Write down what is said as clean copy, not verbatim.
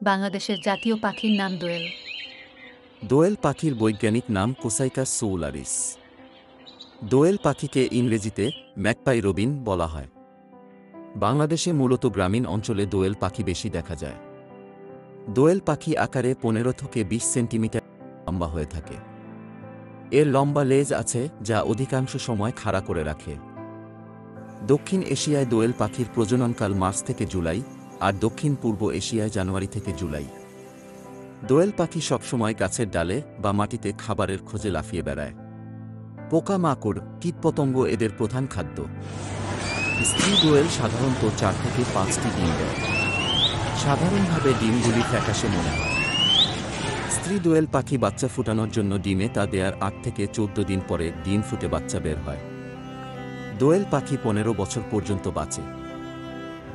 বাংলাদেশের জাতীয় পাখির নাম দোয়েল। দোয়েল পাখির বৈজ্ঞানিক নাম কোসাইকাস সোউলারিস। দোয়েল পাখিকে ইংরেজিতে ম্যাকপাই রবিন বলা হয়। বাংলাদেশে মূলত গ্রামীণ অঞ্চলে দোয়েল পাখি বেশি দেখা যায়। দোয়েল পাখি আকারে 15 থেকে 20 সেন্টিমিটার লম্বা হয়ে থাকে। এর লম্বা লেজ আছে যা অধিকাংশ সময় খাড়া করে রাখে। দক্ষিণ এশিয়ায় দোয়েল পাখির প্রজননকাল মার্চ থেকে জুলাই, আর দক্ষিণ পূর্ব এশিয়ায় জানুয়ারি থেকে জুলাই। দোয়েল পাখি সবসময় গাছের ডালে বা মাটিতে খাবারের খোঁজে লাফিয়ে বেড়ায়। পোকামাকড়, কীটপতঙ্গ এদের প্রধান খাদ্য। স্ত্রী দোয়েল সাধারণত 4 থেকে 5টি ডিম দেয়। সাধারণভাবে ডিমগুলি ফ্যাকাশে মনে হয়। স্ত্রী দোয়েল পাখি বাচ্চা ফুটানোর জন্য ডিমে তা দেয়ার 8 থেকে 14 দিন পরে ডিম ফুটে বাচ্চা বের হয়। দোয়েল পাখি 15 বছর পর্যন্ত বাঁচে।